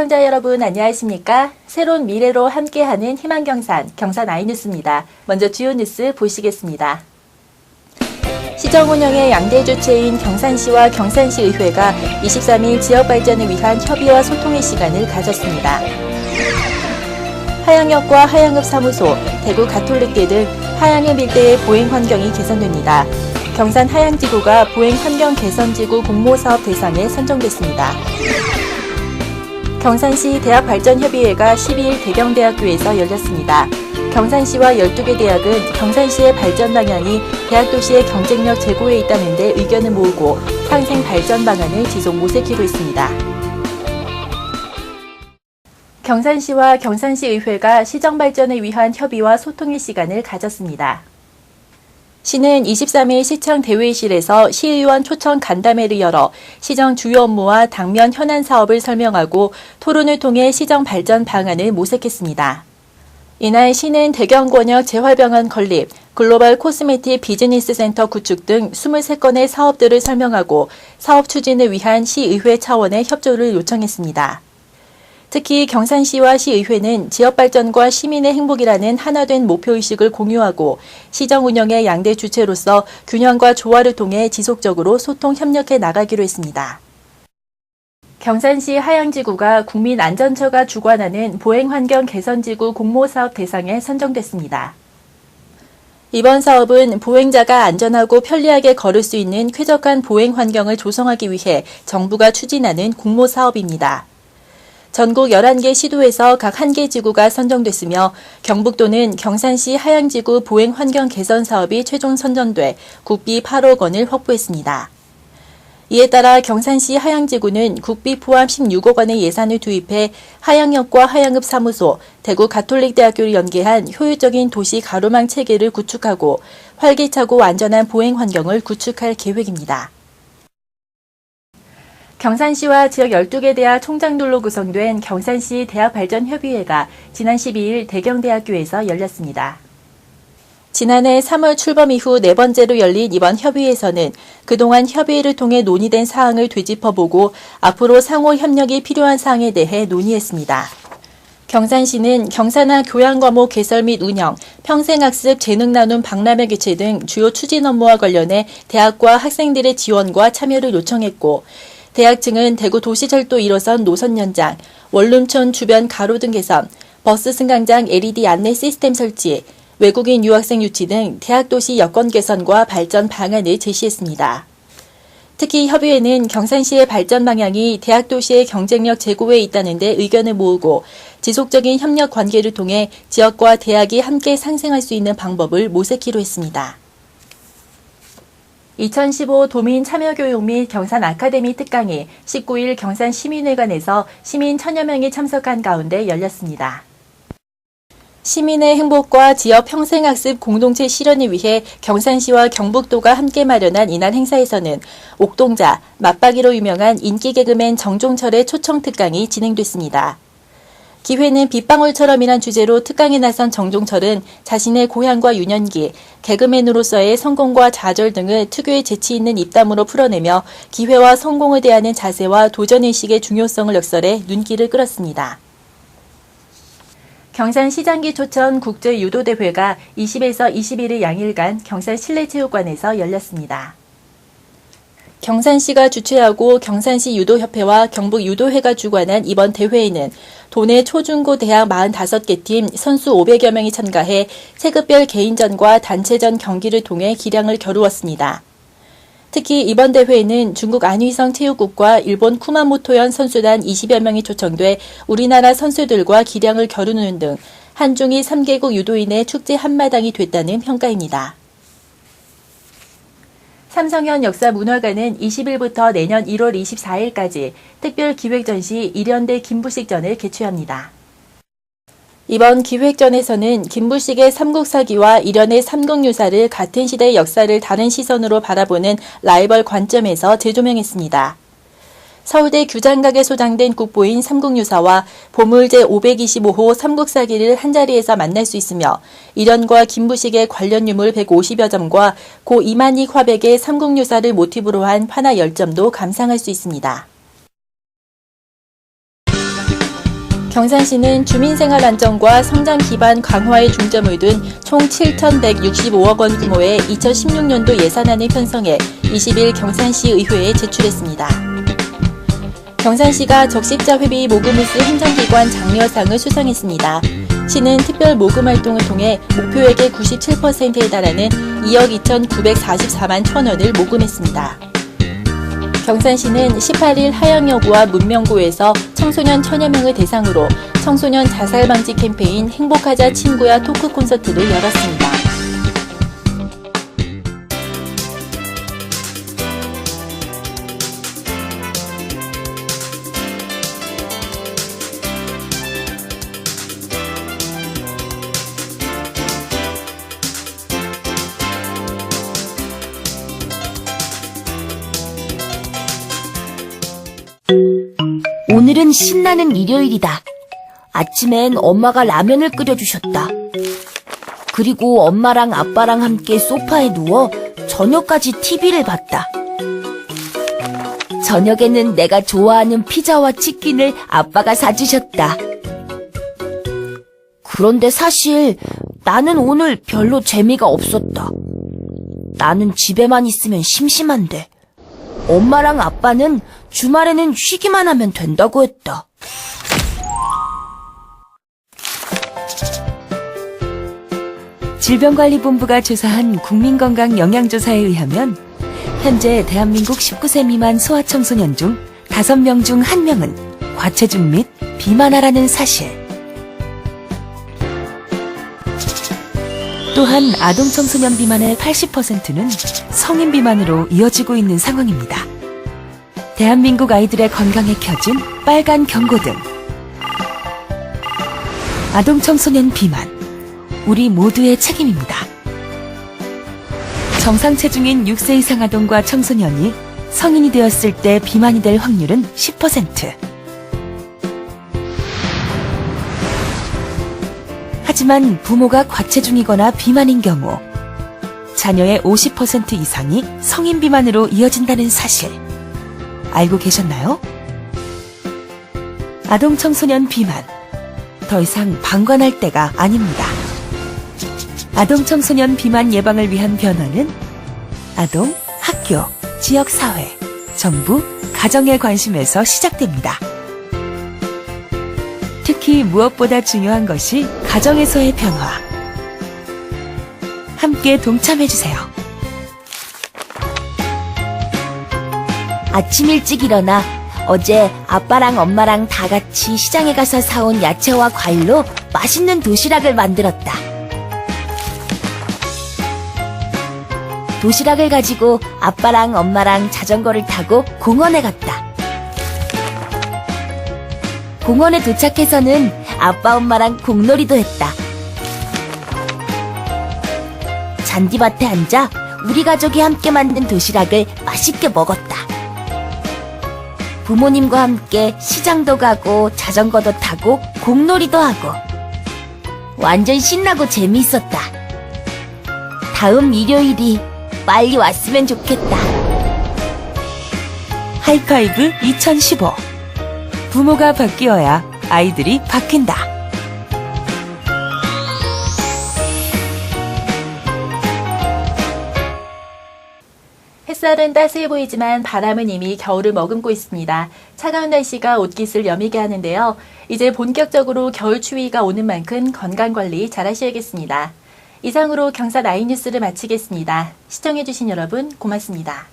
시청자 여러분 안녕하십니까? 새로운 미래로 함께하는 희망경산, 경산 아이뉴스입니다. 먼저 주요 뉴스 보시겠습니다. 시정 운영의 양대 주체인 경산시와 경산시의회가 23일 지역 발전을 위한 협의와 소통의 시간을 가졌습니다. 하양역과 하양읍 사무소, 대구 가톨릭대 등 하양읍 일대의 보행 환경이 개선됩니다. 경산 하양지구가 보행 환경 개선지구 공모사업 대상에 선정됐습니다. 경산시 대학발전협의회가 12일 대경대학교에서 열렸습니다. 경산시와 12개 대학은 경산시의 발전 방향이 대학도시의 경쟁력 제고에 있다는 데 의견을 모으고 상생 발전 방안을 지속 모색키고 있습니다. 경산시와 경산시의회가 시정 발전을 위한 협의와 소통의 시간을 가졌습니다. 시는 23일 시청 대회의실에서 시의원 초청 간담회를 열어 시정 주요 업무와 당면 현안 사업을 설명하고 토론을 통해 시정 발전 방안을 모색했습니다. 이날 시는 대경권역 재활병원 건립, 글로벌 코스메틱 비즈니스 센터 구축 등 23건의 사업들을 설명하고 사업 추진을 위한 시의회 차원의 협조를 요청했습니다. 특히 경산시와 시의회는 지역발전과 시민의 행복이라는 하나된 목표의식을 공유하고 시정 운영의 양대 주체로서 균형과 조화를 통해 지속적으로 소통 협력해 나가기로 했습니다. 경산시 하양지구가 국민안전처가 주관하는 보행환경 개선지구 공모사업 대상에 선정됐습니다. 이번 사업은 보행자가 안전하고 편리하게 걸을 수 있는 쾌적한 보행 환경을 조성하기 위해 정부가 추진하는 공모사업입니다. 전국 11개 시도에서 각 1개 지구가 선정됐으며 경북도는 경산시 하양지구 보행환경 개선 사업이 최종 선정돼 국비 8억 원을 확보했습니다. 이에 따라 경산시 하양지구는 국비 포함 16억 원의 예산을 투입해 하양역과 하양읍 사무소, 대구 가톨릭대학교를 연계한 효율적인 도시 가로망 체계를 구축하고 활기차고 안전한 보행 환경을 구축할 계획입니다. 경산시와 지역 12개 대학 총장들로 구성된 경산시 대학발전협의회가 지난 12일 대경대학교에서 열렸습니다. 지난해 3월 출범 이후 네 번째로 열린 이번 협의회에서는 그동안 협의회를 통해 논의된 사항을 되짚어보고 앞으로 상호 협력이 필요한 사항에 대해 논의했습니다. 경산시는 경산화 교양과목 개설 및 운영, 평생학습 재능 나눔 박람회 개최 등 주요 추진 업무와 관련해 대학과 학생들의 지원과 참여를 요청했고 대학 측은 대구 도시철도 1호선 노선 연장, 원룸촌 주변 가로등 개선, 버스 승강장 LED 안내 시스템 설치, 외국인 유학생 유치 등 대학 도시 여건 개선과 발전 방안을 제시했습니다. 특히 협의회는 경산시의 발전 방향이 대학 도시의 경쟁력 제고에 있다는 데 의견을 모으고 지속적인 협력 관계를 통해 지역과 대학이 함께 상생할 수 있는 방법을 모색키로 했습니다. 2015 도민 참여교육 및 경산 아카데미 특강이 19일 경산 시민회관에서 시민 1000여 명이 참석한 가운데 열렸습니다. 시민의 행복과 지역 평생학습 공동체 실현을 위해 경산시와 경북도가 함께 마련한 이날 행사에서는 옥동자, 맞박이로 유명한 인기 개그맨 정종철의 초청 특강이 진행됐습니다. 기회는 빗방울처럼이란 주제로 특강에 나선 정종철은 자신의 고향과 유년기, 개그맨으로서의 성공과 좌절 등을 특유의 재치 있는 입담으로 풀어내며 기회와 성공을 대하는 자세와 도전의식의 중요성을 역설해 눈길을 끌었습니다. 경산시장기 초청 국제유도대회가 20에서 21일 양일간 경산 실내체육관에서 열렸습니다. 경산시가 주최하고 경산시 유도협회와 경북유도회가 주관한 이번 대회에는 도내 초중고 대학 45개 팀 선수 500여 명이 참가해 세급별 개인전과 단체전 경기를 통해 기량을 겨루었습니다. 특히 이번 대회에는 중국 안휘성 체육국과 일본 쿠마모토현 선수단 20여 명이 초청돼 우리나라 선수들과 기량을 겨루는 등 한중일 3개국 유도인의 축제 한마당이 됐다는 평가입니다. 삼성현 역사문화관은 20일부터 내년 1월 24일까지 특별기획전시 일연대 김부식전을 개최합니다. 이번 기획전에서는 김부식의 삼국사기와 일연의 삼국유사를 같은 시대의 역사를 다른 시선으로 바라보는 라이벌 관점에서 재조명했습니다. 서울대 규장각에 소장된 국보인 삼국유사와 보물 제525호 삼국사기를 한자리에서 만날 수 있으며 일연과 김부식의 관련 유물 150여 점과 고 이만희 화백의 삼국유사를 모티브로 한 판화 10점도 감상할 수 있습니다. 경산시는 주민생활 안정과 성장 기반 강화에 중점을 둔 총 7,165억 원 규모의 2016년도 예산안을 편성해 20일 경산시 의회에 제출했습니다. 경산시가 적십자 회비 모금을수 행정기관 장려상을 수상했습니다. 시는 특별 모금 활동을 통해 목표액의 97%에 달하는 2억 2,944만 천원을 모금했습니다. 경산시는 18일 하양여고와 문명고에서 청소년 1,000여 명을 대상으로 청소년 자살 방지 캠페인 행복하자 친구야 토크 콘서트를 열었습니다. 오늘은 신나는 일요일이다. 아침엔 엄마가 라면을 끓여주셨다. 그리고 엄마랑 아빠랑 함께 소파에 누워 저녁까지 TV를 봤다. 저녁에는 내가 좋아하는 피자와 치킨을 아빠가 사주셨다. 그런데 사실 나는 오늘 별로 재미가 없었다. 나는 집에만 있으면 심심한데 엄마랑 아빠는 주말에는 쉬기만 하면 된다고 했다. 질병관리본부가 조사한 국민건강 영양조사에 의하면 현재 대한민국 19세 미만 소아청소년 중 5명 중 1명은 과체중 및 비만하라는 사실. 또한 아동청소년 비만의 80%는 성인 비만으로 이어지고 있는 상황입니다. 대한민국 아이들의 건강에 켜진 빨간 경고등. 아동청소년 비만, 우리 모두의 책임입니다. 정상 체중인 6세 이상 아동과 청소년이 성인이 되었을 때 비만이 될 확률은 10%. 하지만 부모가 과체중이거나 비만인 경우 자녀의 50% 이상이 성인 비만으로 이어진다는 사실 알고 계셨나요? 아동 청소년 비만, 더 이상 방관할 때가 아닙니다. 아동 청소년 비만 예방을 위한 변화는 아동, 학교, 지역사회, 정부, 가정의 관심에서 시작됩니다. 특히 무엇보다 중요한 것이 가정에서의 변화. 함께 동참해주세요. 아침 일찍 일어나 어제 아빠랑 엄마랑 다 같이 시장에 가서 사온 야채와 과일로 맛있는 도시락을 만들었다. 도시락을 가지고 아빠랑 엄마랑 자전거를 타고 공원에 갔다. 공원에 도착해서는 아빠 엄마랑 공놀이도 했다. 잔디밭에 앉아 우리 가족이 함께 만든 도시락을 맛있게 먹었다. 부모님과 함께 시장도 가고 자전거도 타고 공놀이도 하고 완전 신나고 재미있었다. 다음 일요일이 빨리 왔으면 좋겠다. 하이파이브 2015. 부모가 바뀌어야 아이들이 바뀐다. 햇살은 따스해 보이지만 바람은 이미 겨울을 머금고 있습니다. 차가운 날씨가 옷깃을 여미게 하는데요. 이제 본격적으로 겨울 추위가 오는 만큼 건강관리 잘 하셔야겠습니다. 이상으로 경산 아이뉴스를 마치겠습니다. 시청해주신 여러분 고맙습니다.